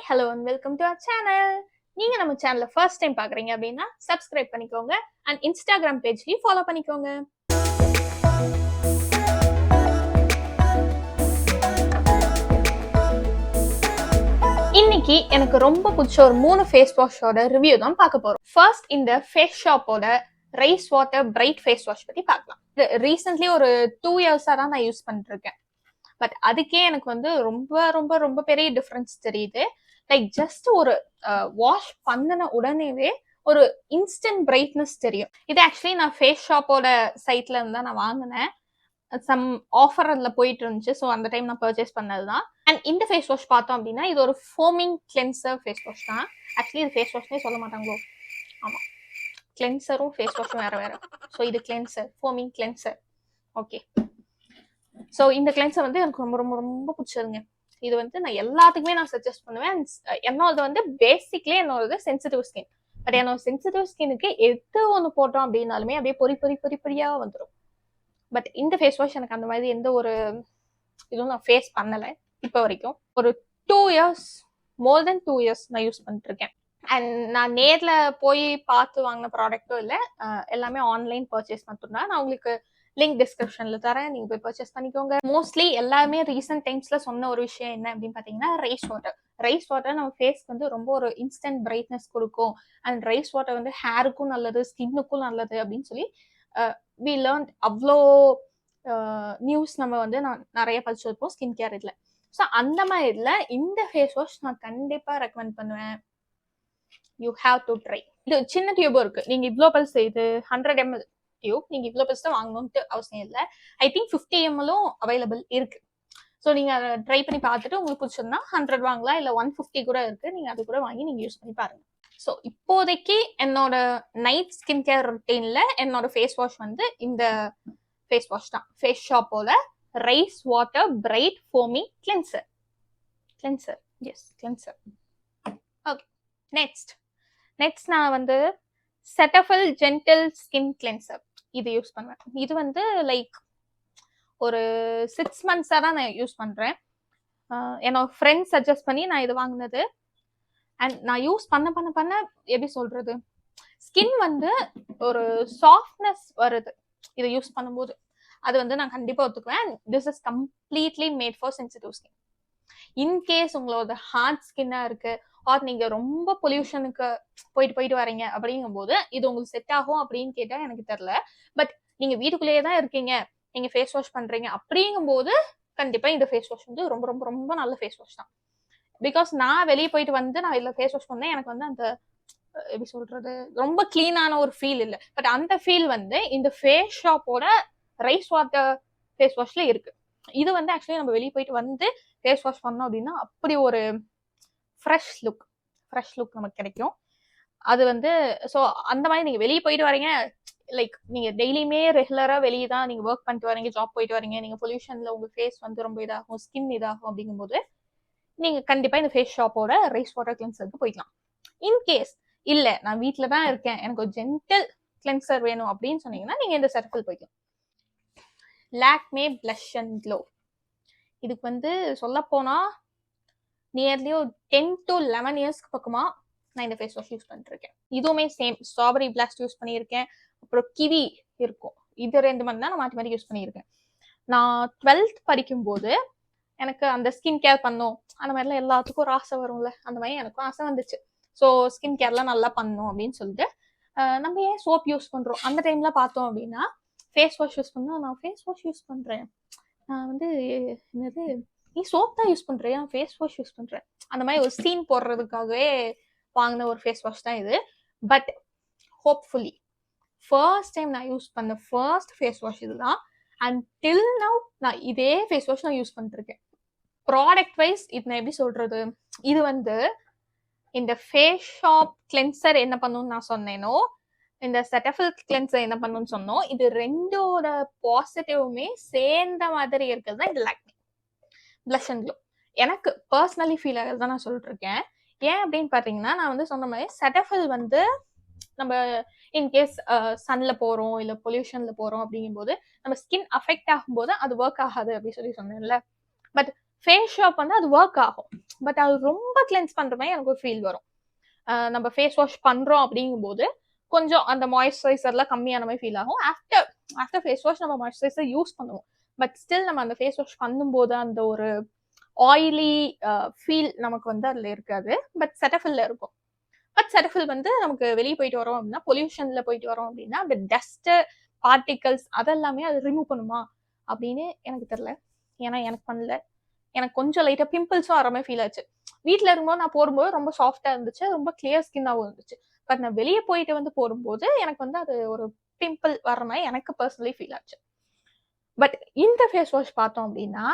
hello and welcome to our channel. நீங்க நம்ம சேனலை ஃபர்ஸ்ட் டைம் பாக்குறீங்க அப்படின்னா சப்ஸ்கிரைப் பண்ணிக்கோங்க அண்ட் இன்ஸ்டாகிராம் பேஜ்லயும் ஃபாலோ பண்ணிக்கோங்க. இன்னைக்கு எனக்கு ரொம்ப பிடிச்ச ஒரு 3 ஃபேஸ் வாஷோட ரிவ்யூ தான் பார்க்க போறோம். ஃபர்ஸ்ட் இந்த ஃபேஸ் ஷாப்போட rice water bright face wash பத்தி பார்க்கலாம். ரீசென்ட்லி ஒரு 2 இயர்ஸா தான் நான் யூஸ் பண்ணிட்டு இருக்கேன். பட் அதுக்கே எனக்கு வந்து ரொம்ப ரொம்ப ரொம்ப பெரிய டிஃபரன்ஸ் தெரியுது. லைக் ஜஸ்ட் ஒரு வாஷ் பண்ணின உடனேவே ஒரு இன்ஸ்டன்ட் பிரைட்னஸ் தெரியும். இது ஆக்சுவலி நான் ஃபேஸ் ஷாப்போட சைட்ல இருந்தா நான் வாங்கினேன். சம் ஆஃபர் அதுல போயிட்டு இருந்துச்சு. ஸோ அந்த டைம் நான் பர்ச்சேஸ் பண்ணதுதான். அண்ட் இந்த ஃபேஸ் வாஷ் பார்த்தோம் அப்படின்னா இது ஒரு ஃபோமிங் கிளென்சர் ஃபேஸ் வாஷ் தான். ஆக்சுவலி இது ஃபேஸ் வாஷ்னே சொல்ல மாட்டாங்களோ. ஆமா, கிளென்சரும் ஃபேஸ் வாஷும் வேற வேற. ஸோ இது cleanser, foaming cleanser. Okay, so இந்த கிளென்சர் வந்து எனக்கு ரொம்ப ரொம்ப ரொம்ப பிடிச்சதுங்க. இது வந்து நான் எல்லாத்துக்குமே நான் சஜஸ்ட் பண்ணுவேன். என்னோட வந்து பேசிக்லி என்னோட சென்சிட்டிவ் ஸ்கின். பட் என்னோட சென்சிட்டிவ் ஸ்கின்னுக்கு எது ஒன்று போட்டோம் அப்படின்னாலுமே அப்படியே பொறி பொறி பொறி பொறியா வந்துடும். பட் இந்த ஃபேஸ் வாஷ் எனக்கு அந்த மாதிரி எந்த ஒரு இதுவும் நான் ஃபேஸ் பண்ணலை இப்போ வரைக்கும். ஒரு 2 இயர்ஸ், மோர் தென் 2 இயர்ஸ் நான் யூஸ் பண்ணிட்டு இருக்கேன். அண்ட் நான் நேர்ல போய் பார்த்து வாங்கின ப்ராடக்ட்டும் இல்லை, எல்லாமே ஆன்லைன் பர்ச்சேஸ் மட்டும்தான். நான் உங்களுக்கு லிங்க் டிஸ்கிரிப்ஷன்ல தரேன், நீங்க போய் பர்ச்சேஸ் பண்ணிக்கோங்க. மோஸ்ட்லி எல்லாமே ரீசெண்ட் டைம்ஸ்ல சொன்ன ஒரு விஷயம் என்ன அப்படின்னு பாத்தீங்கன்னா ரைஸ் வாட்டர். ரைஸ் வாட்டர் நம்ம ஃபேஸ்க்கு வந்து ரொம்ப ஒரு இன்ஸ்டன்ட் பிரைட்னஸ் கொடுக்கும். அண்ட் ரைஸ் வாட்டர் வந்து ஹேருக்கும் நல்லது, ஸ்கின்னுக்கும் நல்லது அப்படின்னு சொல்லி வி லேர்ன். அவ்வளோ நியூஸ் நம்ம வந்து நான் நிறைய படிச்சிருப்போம் ஸ்கின் கேர் இதில். ஸோ அந்த மாதிரி இதில் இந்த ஃபேஸ் வாஷ் நான் கண்டிப்பாக ரெக்கமெண்ட் பண்ணுவேன். You have to try. இது சின்ன டியூபும் இருக்கு. நீங்க இவ்வளோ பல்ஸ், இது 100 ml டியூப். நீங்க இவ்வளோ பெருசா வாங்கணும்ட்டு அவசியம் இல்லை. ஐ திங்க் 50 ml அவைலபிள் இருக்கு. ஸோ நீங்க அதை ட்ரை பண்ணி பார்த்துட்டு உங்களுக்கு பிடிச்சிருந்தா 100 வாங்கலாம், இல்லை 150 கூட இருக்கு. நீங்க அது கூட வாங்கி நீங்க யூஸ் பண்ணி பாருங்க. ஸோ இப்போதைக்கு என்னோட நைட் ஸ்கின் கேர் ரொட்டீன்ல என்னோட ஃபேஸ் வாஷ் வந்து இந்த ஃபேஸ் வாஷ் தான். ஃபேஸ் ஷாப்போட rice water bright foaming cleanser. Cleanser, yes cleanser. Okay, next நான் வந்து செட்டஃபில் ஜென்டில் ஸ்கின் கிளென்சர் இது யூஸ் பண்ணுவேன். இது வந்து லைக் ஒரு 6 months தான் நான் யூஸ் பண்றேன். என்னோட ஃப்ரெண்ட்ஸ் சஜஸ்ட் பண்ணி நான் இது வாங்கினது. அண்ட் நான் யூஸ் பண்ண எப்படி சொல்றது, ஸ்கின் வந்து ஒரு சாஃப்ட்னஸ் வருது இதை யூஸ் பண்ணும்போது. அது வந்து நான் கண்டிப்பா ஒத்துக்குவேன். This is completely made for sensitive skin. In case உங்களோட ஹார்ட் ஸ்கின்னா இருக்கு, ஆர் நீங்க ரொம்ப பொல்யூஷனுக்கு போயிட்டு வரீங்க அப்படிங்கும் போது இது உங்களுக்கு செட் ஆகும் அப்படின்னு கேட்டா எனக்கு தெரியல. பட் நீங்க வீட்டுக்குள்ளேயே தான் இருக்கீங்க, நீங்க ஃபேஸ் வாஷ் பண்றீங்க அப்படிங்கும் போது கண்டிப்பா இந்த ஃபேஸ் வாஷ் வந்து ரொம்ப ரொம்ப ரொம்ப நல்ல ஃபேஸ் வாஷ் தான். பிகாஸ் நான் வெளியே போயிட்டு வந்து நான் இதுல ஃபேஸ் வாஷ் பண்ணேன், எனக்கு வந்து அந்த எப்படி சொல்றது ரொம்ப கிளீனான ஒரு ஃபீல் இல்லை. பட் அந்த ஃபீல் வந்து இந்த ஃபேஸ் ஷாப்போட ரைஸ் வாட்டர் ஃபேஸ் வாஷ்ல இருக்கு. இது வந்து ஆக்சுவலி நம்ம வெளியே போயிட்டு வந்து ஃபேஸ் வாஷ் பண்ணோம் அப்படின்னா அப்படி ஒரு ஃப்ரெஷ் லுக் நமக்கு கிடைக்கும். அது வந்து ஸோ அந்த மாதிரி நீங்க வெளியே போயிட்டு வரீங்க, லைக் நீங்க டெய்லியுமே ரெகுலரா வெளியே தான் நீங்க ஒர்க் பண்ணிட்டு வரீங்க, ஜாப் போயிட்டு வரீங்க, நீங்க பொல்யூஷன்ல உங்க ஃபேஸ் வந்து ரொம்ப இதாகும், ஸ்கின் இதாகும் அப்படிங்கும்போது நீங்க கண்டிப்பா இந்த ஃபேஸ் ஷாப்போட ரைஸ் வாட்டர் கிளென்சருக்கு போய்க்கலாம். இன்கேஸ் இல்ல நான் வீட்டுல தான் இருக்கேன், எனக்கு ஒரு ஜென்டில் கிளென்சர் வேணும் அப்படின்னு சொன்னீங்கன்னா நீங்க இந்த செட்டஃபில் போய்க்கலாம். Lakme blush and glow. இதுக்கு வந்து சொல்ல போனா நியர்லி ஒரு 10 to 11 இயர்ஸ்க்கு பக்கமா நான் இந்த ஃபேஸ் வாஷ் யூஸ் பண்ணிட்டு இருக்கேன். இதுவுமே சேம் ஸ்ட்ராபெரி பிளாஸ்ட் யூஸ் பண்ணியிருக்கேன், அப்புறம் கிவி இருக்கும். இது 2 மந்த் தான் நான் மாற்றி யூஸ் பண்ணியிருக்கேன். நான் 12th படிக்கும் போது எனக்கு அந்த ஸ்கின் கேர் பண்ணும் அந்த மாதிரிலாம் எல்லாத்துக்கும் ஒரு ஆசை வரும்ல, அந்த மாதிரி எனக்கும் ஆசை வந்துச்சு. ஸோ ஸ்கின் கேர்லாம் நல்லா பண்ணும் அப்படின்னு சொல்லிட்டு நம்ம ஏன் சோப் யூஸ் பண்றோம் அந்த டைம்ல பார்த்தோம் அப்படின்னா ஃபேஸ் வாஷ் யூஸ் பண்ணா, நான் ஃபேஸ் வாஷ் யூஸ் பண்றேன், நான் வந்து என்னது நீ சோப் தான் யூஸ் பண்றியா, ஃபேஸ் வாஷ் யூஸ் பண்றேன், அந்த மாதிரி ஒரு சீன் போடுறதுக்காகவே வாங்கின ஒரு ஃபேஸ் வாஷ் தான் இது. பட் ஹோப்ஃபுல்லி ஃபர்ஸ்ட் டைம் நான் யூஸ் பண்ண ஃபர்ஸ்ட் ஃபேஸ் வாஷ் இதுதான். அண்ட் டில் நவ் நான் இதே ஃபேஸ் வாஷ் நான் யூஸ் பண்ணிட்டு இருக்கேன். ப்ராடக்ட் வைஸ் இது நான் எப்படி சொல்றது, இது வந்து இந்த ஃபேஸ் ஷாப் கிளென்சர் என்ன பண்ணுன்னு நான் சொன்னேனோ, இந்த செட்டஃபில் கிளென்சர் என்ன பண்ணுன்னு சொன்னோம், இது ரெண்டோட பாசிட்டிவுமே சேர்ந்த மாதிரி இருக்கிறது தான் இந்த லாக்மே பிளஷ் அண்ட் க்ளோ. எனக்கு பர்சனலி ஃபீல் ஆகிறது தான் நான் சொல்லிட்டு இருக்கேன். ஏன் அப்படின்னு பார்த்தீங்கன்னா நான் வந்து சொன்ன மாதிரி செட்டஃபில் வந்து நம்ம இன்கேஸ் சன்ல போறோம் இல்லை பொல்யூஷன்ல போறோம் அப்படிங்கும்போது நம்ம ஸ்கின் அஃபெக்ட் ஆகும்போது அது ஒர்க் ஆகாது அப்படின்னு சொல்லி சொன்னேன்ல. பட் ஃபேஸ் ஷாப் வந்து அது ஒர்க் ஆகும். பட் அது ரொம்ப கிளென்ஸ் பண்ற மாதிரி எனக்கு ஒரு ஃபீல் வரும். நம்ம ஃபேஸ் வாஷ் பண்றோம் அப்படிங்கும்போது கொஞ்சம் அந்த மாய்ஸ்சரைசர்லாம் கம்மியான மாதிரி ஃபீல் ஆகும். ஆஃப்டர் ஃபேஸ் வாஷ் நம்ம மாய்ஸ்சரைசர் யூஸ் பண்ணுவோம். பட் ஸ்டில் நம்ம அந்த ஃபேஸ் வாஷ் பண்ணும்போது அந்த ஒரு ஆயிலி ஃபீல் நமக்கு வந்து அதுல இருக்காது. பட் செட்டஃபில்ல இருக்கும். பட் செட்டஃபில் வந்து நமக்கு வெளியே போயிட்டு வரோம் அப்படின்னா, பொல்யூஷன்ல போயிட்டு வரோம் அப்படின்னா, அந்த டஸ்ட் பார்ட்டிகல்ஸ் அதெல்லாமே அது ரிமூவ் பண்ணுமா அப்படின்னு எனக்கு தெரியல. ஏன்னா எனக்கு பண்ணல. எனக்கு கொஞ்சம் லைட்டா பிம்பிள்ஸும் வர மாதிரி ஃபீல் ஆச்சு. வீட்டில் இருக்கும்போது நான் போடும்போது ரொம்ப சாஃப்டா இருந்துச்சு, ரொம்ப கிளியர் ஸ்கின்னாகவும் இருந்துச்சு. பட் நான் வெளியே போயிட்டு வந்து போடும்போது எனக்கு வந்து அது ஒரு பிம்பிள் வர மாதிரி எனக்கு பர்சனலி ஃபீல் ஆச்சு. பட் இந்த ஃபேஸ் வாஷ் பார்த்தோம் அப்படின்னா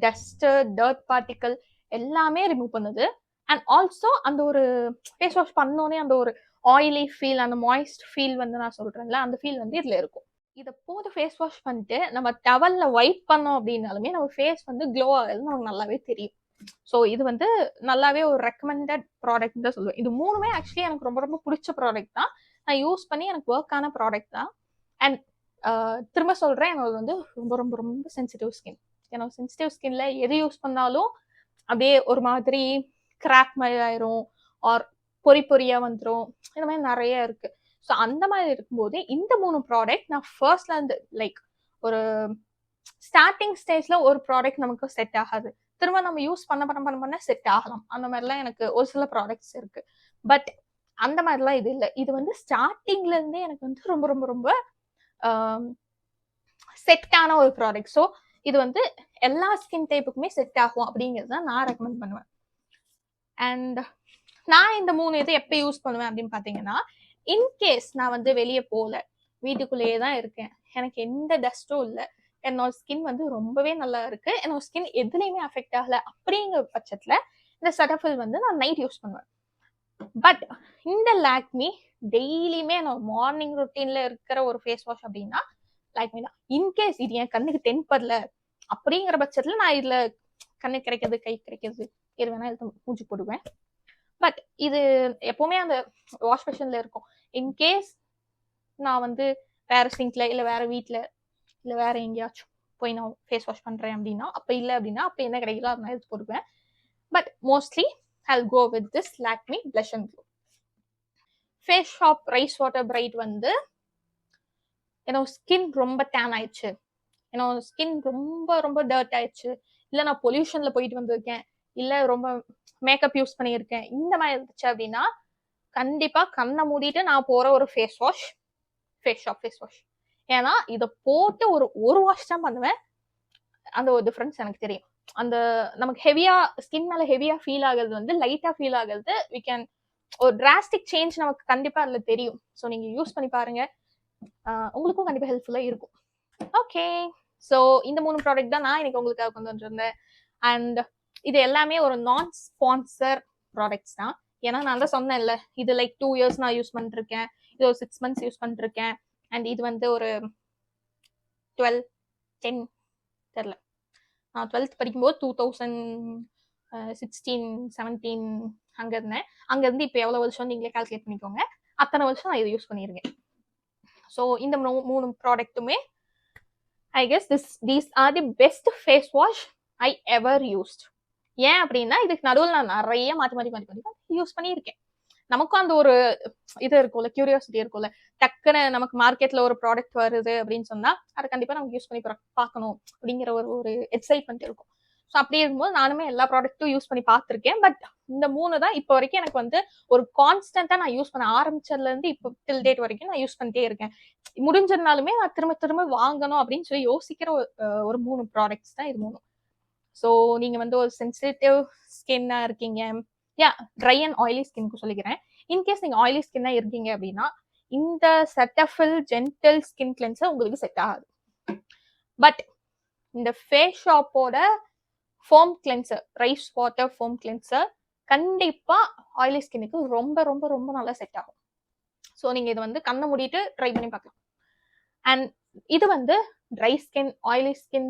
டஸ்ட் டர்ட் பார்ட்டிக்கல் எல்லாமே ரிமூவ் பண்ணுது. அண்ட் ஆல்சோ அந்த ஒரு ஃபேஸ் வாஷ் பண்ணோன்னே அந்த ஒரு ஆயிலி ஃபீல், அந்த மாய்ஸ்ட் ஃபீல் வந்து நான் சொல்றேன்ல, அந்த ஃபீல் வந்து இதுல இருக்கும். இதை போட்டு ஃபேஸ் வாஷ் பண்ணிட்டு நம்ம டவல்ல ஒயிட் பண்ணோம் அப்படின்னாலுமே நம்ம ஃபேஸ் வந்து க்ளோ ஆகுது நமக்கு நல்லாவே தெரியும். ஸோ இது வந்து நல்லாவே ஒரு ரெக்கமெண்டட் ப்ராடக்ட் தான் சொல்லுவேன். இது மூணுமே ஆக்சுவலி எனக்கு ரொம்ப ரொம்ப பிடிச்ச ப்ராடக்ட் தான். நான் யூஸ் பண்ணி எனக்கு ஒர்க் ஆன ப்ராடக்ட் தான். அண்ட் திரும்ப சொல்றேன், என்னோட வந்து ரொம்ப ரொம்ப ரொம்ப சென்சிட்டிவ் ஸ்கின். என்னோட சென்சிட்டிவ் ஸ்கின்ல எது யூஸ் பண்ணாலும் அப்படியே ஒரு மாதிரி கிராக் மாதிரி ஆயிரும், ஆர் பொறி பொறியா வந்துடும். இந்த மாதிரி நிறைய இருக்கு. ஸோ அந்த மாதிரி இருக்கும்போது இந்த 3 ப்ராடக்ட் நான் ஃபர்ஸ்ட்ல இருந்து லைக் ஒரு ஸ்டார்டிங் ஸ்டேஜ்ல ஒரு ப்ராடக்ட் நமக்கு செட் ஆகாது. திரும்ப நம்ம யூஸ் பண்ண செட் ஆகலாம். அந்த மாதிரிலாம் எனக்கு ஒரு சில ப்ராடக்ட்ஸ் இருக்கு. பட் அந்த மாதிரிலாம் இது இல்லை. இது வந்து ஸ்டார்டிங்ல இருந்தே எனக்கு வந்து ரொம்ப ரொம்ப ரொம்ப செட்டான ஒரு ப்ராடக்ட். ஸோ இது வந்து எல்லா ஸ்கின் டைப்புக்குமே செட் ஆகும் அப்படிங்கிறத நான் ரெக்கமெண்ட் பண்ணுவேன். அண்ட் நான் இந்த 3 இது எப்போ யூஸ் பண்ணுவேன் அப்படின்னு பார்த்தீங்கன்னா, இன்கேஸ் நான் வந்து வெளியே போகல, வீட்டுக்குள்ளேயே தான் இருக்கேன், எனக்கு எந்த டஸ்ட்டும் இல்லை, என்னோட ஸ்கின் வந்து ரொம்பவே நல்லா இருக்கு, என்னோட ஸ்கின் எதுலையுமே அஃபெக்ட் ஆகல அப்படிங்கிற பட்சத்தில் இந்த செட்டஃபில் வந்து நான் நைட் யூஸ் பண்ணுவேன். பட் இந்த லாக்மி டெய்லியுமே என்னோட மார்னிங் ரொட்டீன்ல இருக்கிற ஒரு ஃபேஸ் வாஷ் அப்படின்னா லாக்மி தான். இன்கேஸ் இது என் கண்ணுக்கு தென்படல அப்படிங்கிற பட்சத்தில் நான் இதுல கண்ணு கிடைக்கிறது, கை கிடைக்கிறது, எது வேணா எடுத்து மூஞ்சி போடுவேன். பட் இது எப்பவுமே அந்த வாஷ் மிஷின்ல இருக்கும். இன்கேஸ் நான் வந்து வேற சிங்க்ல இல்லை வேற வீட்டில் இல்லை வேற எங்கேயாச்சும் போய் நான் ஃபேஸ் வாஷ் பண்றேன் அப்படின்னா, அப்போ இல்லை அப்படின்னா அப்போ என்ன கிடைக்குதோ அதை நான் எடுத்து போடுவேன். But mostly I'll go with this Lakme Blush and Glow. Face shop rice water bright வந்து என்னோட ஸ்கின் ரொம்ப டேன் ஆயிடுச்சு, என்னோட ஸ்கின் ரொம்ப ரொம்ப டர்ட் ஆயிடுச்சு, இல்லை நான் பொல்யூஷன்ல போயிட்டு வந்திருக்கேன், இல்லை ரொம்ப மேக்கப் யூஸ் பண்ணியிருக்கேன், இந்த மாதிரி இருந்துச்சு அப்படின்னா கண்டிப்பா கண்ணை மூடிட்டு நான் போற ஒரு face wash face shop face wash. ஏன்னா இதை போட்டு ஒரு வாஷ் தான் பண்ணுவேன். அந்த ஒரு டிஃபரன்ஸ் எனக்கு தெரியும். அந்த நமக்கு ஹெவியா ஸ்கின் மேல ஹெவியா ஃபீல் ஆகுறது வந்து லைட்டா ஃபீல் ஆகுறது we can ஒரு டிராஸ்டிக் சேஞ்ச் நமக்கு கண்டிப்பா அதுல தெரியும். ஸோ நீங்க யூஸ் பண்ணி பாருங்க, உங்களுக்கும் கண்டிப்பா ஹெல்ப்ஃபுல்லா இருக்கும். ஓகே, ஸோ இந்த 3 ப்ராடக்ட் தான் நான் இன்னைக்கு உங்களுக்காக கொண்டு வந்திருந்தேன். அண்ட் இது எல்லாமே ஒரு நான் ஸ்பான்சர் ப்ராடக்ட்ஸ் தான். ஏன்னா நான் தான் சொன்னேன்ல, இது லைக் 2 இயர்ஸ் நான் யூஸ் பண்ணிட்டு இருக்கேன், இது ஒரு 6 months யூஸ் பண்ணிட்டு இருக்கேன். அண்ட் இது வந்து ஒரு 10 தெரியல, நான் 12th படிக்கும்போது 2016-17 அங்க இருந்தேன். அங்க இருந்து இப்போ எவ்வளவு வருஷம் நீங்களே கால்குலேட் பண்ணிக்கோங்க. அத்தனை வருஷம் நான் இதை யூஸ் பண்ணியிருக்கேன். ஸோ இந்த 3 ப்ராடக்ட்டுமே I guess these are the best face wash I ever used. ஏன் அப்படின்னா இதுக்கு நடுவில் நான் நிறைய மாற்றி யூஸ் பண்ணியிருக்கேன். நமக்கும் அந்த ஒரு இது இருக்கும்ல, கியூரியாசிட்டி இருக்கும்ல, டக்குன்னு நமக்கு மார்க்கெட்ல ஒரு ப்ராடக்ட் வருது அப்படின்னு சொன்னா அதை கண்டிப்பா நமக்கு யூஸ் பண்ணி பார்க்கணும் அப்படிங்கிற ஒரு எக்ஸைட்மெண்ட் இருக்கும். ஸோ அப்படி இருக்கும்போது நானுமே எல்லா ப்ராடக்ட்டும் யூஸ் பண்ணி பார்த்துருக்கேன். பட் இந்த 3 தான் இப்போ வரைக்கும் எனக்கு வந்து ஒரு கான்ஸ்டன்டா நான் யூஸ் பண்ண ஆரம்பிச்சதுல இருந்து இப்போ டில் டேட் வரைக்கும் நான் யூஸ் பண்ணிட்டே இருக்கேன். முடிஞ்சிருந்தாலுமே நான் திரும்ப வாங்கணும் அப்படின்னு சொல்லி யோசிக்கிற ஒரு 3 ப்ராடக்ட்ஸ் தான் இது 3. ஸோ நீங்க வந்து ஒரு சென்சிட்டிவ் ஸ்கின்னா இருக்கீங்க, ட்ரை அண்ட் ஆயிலி ஸ்கின்க்கு சொல்லிக்கிறேன். இன்கேஸ் நீங்க ஆயிலி ஸ்கின்னா இருக்கீங்க அப்படின்னா இந்த செட்டஃபில் ஜென்டில் ஸ்கின் கிளென்சர் உங்களுக்கு செட் ஆகாது. பட் இந்த ஃபேஸ் ஷாப்போட foam cleanser, rice water foam cleanser கண்டிப்பா ஆயிலி ஸ்கின்னுக்கு ரொம்ப ரொம்ப ரொம்ப நல்லா செட் ஆகும். ஸோ நீங்க இது வந்து கண்ணை மூடிட்டு ட்ரை பண்ணி பார்க்கலாம். அண்ட் இது வந்து dry skin, oily skin,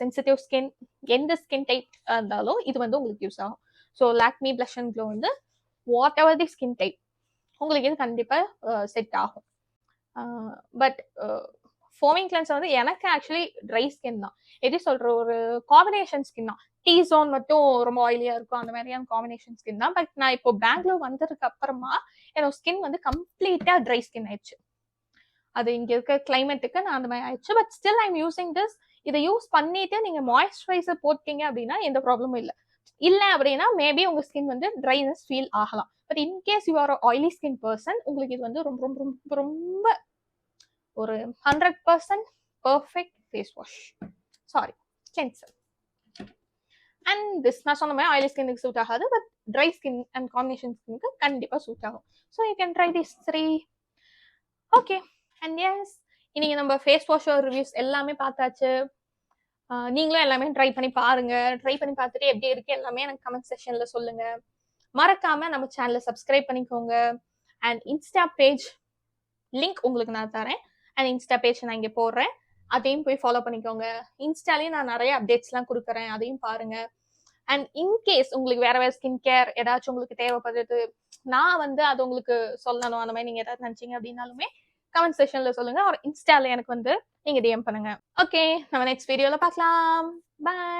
sensitive skin, எந்த ஸ்கின் டைப் இருந்தாலும் இது வந்து உங்களுக்கு யூஸ் ஆகும். So Lakme blush and glow வந்து whatever the skin type உங்களுக்கு இது கண்டிப்பாக செட் ஆகும். பட் ஃபோமிங் கிளென்சர் வந்து எனக்கு ஆக்சுவலி ட்ரை ஸ்கின் தான். எப்படி சொல்ற, ஒரு காம்பினேஷன் ஸ்கின் தான். டீ ஜோன் மட்டும் ரொம்ப ஆயிலியா இருக்கும், அந்த மாதிரியான காம்பினேஷன் ஸ்கின் தான். பட் நான் இப்போ பெங்களூர் வந்ததுக்கு அப்புறமா என்னோட ஸ்கின் வந்து கம்ப்ளீட்டா ட்ரை ஸ்கின் ஆயிடுச்சு. அது இங்க இருக்க கிளைமேட்டுக்கு நான் அந்த மாதிரி ஆயிடுச்சு. But still I am using this. இதை யூஸ் பண்ணிட்டு நீங்க மாய்ஸ்சரைசர் போட்டீங்க அப்படின்னா எந்த ப்ராப்ளமும் இல்லை. இல்லை அப்படின்னா மேபி உங்க ஸ்கின் வந்து ட்ரைனஸ் ஃபீல் ஆகலாம். But in case you are oily skin person, உங்களுக்கு இது வந்து ரொம்ப ரொம்ப ரொம்ப ரொம்ப ஒரு 100% perfect face wash, sorry cleanser. And this நான் சொன்ன மாதிரி ஆயிலி ஸ்கின்னுக்கு சூட் ஆகாது, but dry skin and combination ஸ்கின்னுக்கு கண்டிப்பாக சூட் ஆகும். So you can try this 3. Okay, and yes, இன்னைக்கு நம்ம ஃபேஸ் வாஷ் ரிவ்யூஸ் எல்லாமே பார்த்தாச்சு. நீங்களும் எல்லாமே ட்ரை பண்ணி பாருங்க. ட்ரை பண்ணி பார்த்துட்டு எப்படி இருக்கு எல்லாமே எனக்கு கமெண்ட் செக்ஷன்ல சொல்லுங்க. மறக்காம நம்ம சேனலை சப்ஸ்கிரைப் பண்ணிக்கோங்க. அண்ட் இன்ஸ்டா பேஜ் லிங்க் உங்களுக்கு நான் தரேன். அண்ட் இன்ஸ்டா பேஜ் நான் இங்கே போடுறேன், அதையும் போய் ஃபாலோ பண்ணிக்கோங்க. இன்ஸ்டாலையும் நான் நிறைய அப்டேட்ஸ்லாம் கொடுக்குறேன், அதையும் பாருங்க. அண்ட் இன்கேஸ் உங்களுக்கு வேற ஸ்கின் கேர் ஏதாச்சும் உங்களுக்கு தேவைப்படுது, நான் வந்து அது உங்களுக்கு சொல்லணும், அந்த மாதிரி நீங்க ஏதாவது நினைச்சீங்க அப்படின்னாலுமே கமெண்ட் செக்ஷன்ல சொல்லுங்க. ஒரு இன்ஸ்டால எனக்கு வந்து நீங்க டிஎம் பண்ணுங்க. ஓகே, நம்ம நெக்ஸ்ட் வீடியோல பார்க்கலாம். பை.